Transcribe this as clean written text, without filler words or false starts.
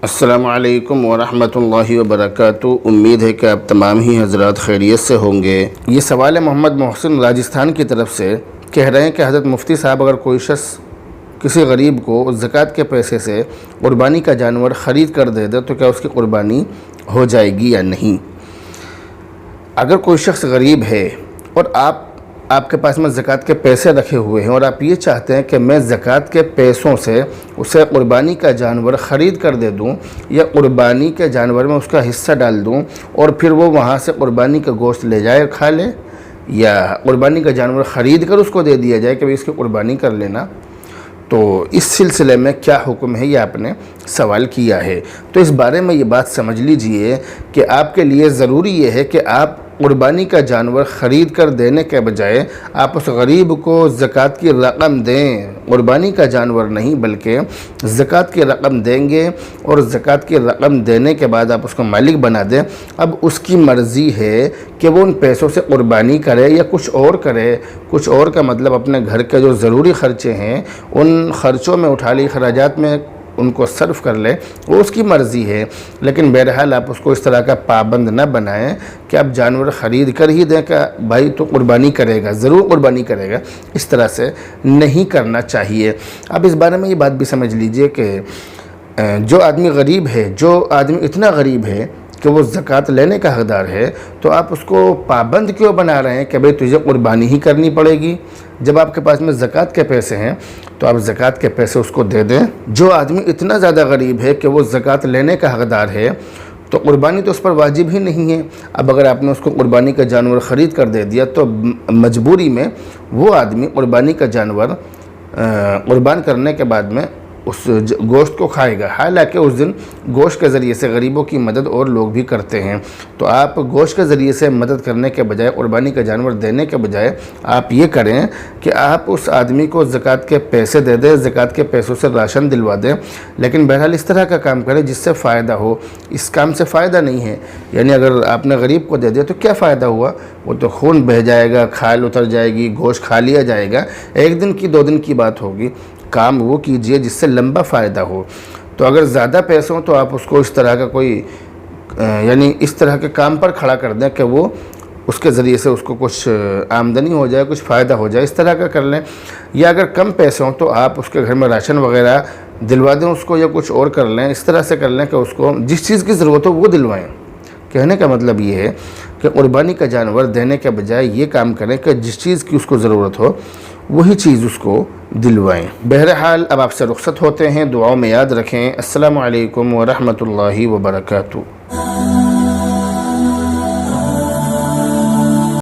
السلام علیکم ورحمۃ اللہ وبرکاتہ۔ امید ہے کہ آپ تمام ہی حضرات خیریت سے ہوں گے۔ یہ سوال ہے محمد محسن راجستھان کی طرف سے، کہہ رہے ہیں کہ حضرت مفتی صاحب اگر کوئی شخص کسی غریب کو زکوٰۃ کے پیسے سے قربانی کا جانور خرید کر دے تو کیا اس کی قربانی ہو جائے گی یا نہیں؟ اگر کوئی شخص غریب ہے اور آپ کے پاس میں زکوٰۃ کے پیسے رکھے ہوئے ہیں اور آپ یہ چاہتے ہیں کہ میں زکوٰۃ کے پیسوں سے اسے قربانی کا جانور خرید کر دے دوں یا قربانی کے جانور میں اس کا حصہ ڈال دوں اور پھر وہ وہاں سے قربانی کا گوشت لے جائے کھا لے، یا قربانی کا جانور خرید کر اس کو دے دیا جائے کہ بھئی اس کی قربانی کر لینا، تو اس سلسلے میں کیا حکم ہے یہ آپ نے سوال کیا ہے۔ تو اس بارے میں یہ بات سمجھ لیجئے کہ آپ کے لیے ضروری یہ ہے کہ آپ قربانی کا جانور خرید کر دینے کے بجائے آپ اس غریب کو زکوٰۃ کی رقم دیں، قربانی کا جانور نہیں بلکہ زکوٰۃ کی رقم دیں گے، اور زکوٰۃ کی رقم دینے کے بعد آپ اس کو مالک بنا دیں۔ اب اس کی مرضی ہے کہ وہ ان پیسوں سے قربانی کرے یا کچھ اور کرے۔ کچھ اور کا مطلب اپنے گھر کے جو ضروری خرچے ہیں ان خرچوں میں اٹھا لی، خراجات میں ان کو صرف کر لے، وہ اس کی مرضی ہے، لیکن بہرحال آپ اس کو اس طرح کا پابند نہ بنائیں کہ آپ جانور خرید کر ہی دیں کہ بھائی تو قربانی کرے گا، ضرور قربانی کرے گا۔ اس طرح سے نہیں کرنا چاہیے۔ اب اس بارے میں یہ بات بھی سمجھ لیجئے کہ جو آدمی غریب ہے، جو آدمی اتنا غریب ہے کہ وہ زکوٰۃ لینے کا حقدار ہے، تو آپ اس کو پابند کیوں بنا رہے ہیں کہ بھئی تجھے قربانی ہی کرنی پڑے گی؟ جب آپ کے پاس میں زکوٰۃ کے پیسے ہیں تو آپ زکوٰۃ کے پیسے اس کو دے دیں۔ جو آدمی اتنا زیادہ غریب ہے کہ وہ زکوٰۃ لینے کا حقدار ہے تو قربانی تو اس پر واجب ہی نہیں ہے۔ اب اگر آپ نے اس کو قربانی کا جانور خرید کر دے دیا تو مجبوری میں وہ آدمی قربانی کا جانور قربان کرنے کے بعد میں اس گوشت کو کھائے گا، حالانکہ اس دن گوشت کے ذریعے سے غریبوں کی مدد اور لوگ بھی کرتے ہیں۔ تو آپ گوشت کے ذریعے سے مدد کرنے کے بجائے، قربانی کا جانور دینے کے بجائے آپ یہ کریں کہ آپ اس آدمی کو زکوٰۃ کے پیسے دے دیں، زکوٰۃ کے پیسوں سے راشن دلوا دیں، لیکن بہرحال اس طرح کا کام کریں جس سے فائدہ ہو۔ اس کام سے فائدہ نہیں ہے، یعنی اگر آپ نے غریب کو دے دیا تو کیا فائدہ ہوا؟ وہ تو خون بہہ جائے گا، کھال اتر جائے گی، گوشت کھا لیا جائے گا، ایک دن کی 2 دن کی بات ہوگی۔ کام وہ کیجئے جس سے لمبا فائدہ ہو۔ تو اگر زیادہ پیسے ہوں تو آپ اس کو اس طرح کا کوئی یعنی اس طرح کے کام پر کھڑا کر دیں کہ وہ اس کے ذریعے سے اس کو کچھ آمدنی ہو جائے، کچھ فائدہ ہو جائے، اس طرح کا کر لیں۔ یا اگر کم پیسے ہوں تو آپ اس کے گھر میں راشن وغیرہ دلوا دیں اس کو، یا کچھ اور کر لیں، اس طرح سے کر لیں کہ اس کو جس چیز کی ضرورت ہو وہ دلوائیں۔ کہنے کا مطلب یہ ہے کہ قربانی کا جانور دینے کے بجائے یہ کام کریں کہ جس چیز کی اس کو ضرورت ہو وہی چیز اس کو دلوائیں۔ بہرحال اب آپ سے رخصت ہوتے ہیں، دعاؤں میں یاد رکھیں۔ السلام علیکم ورحمۃ اللہ وبرکاتہ۔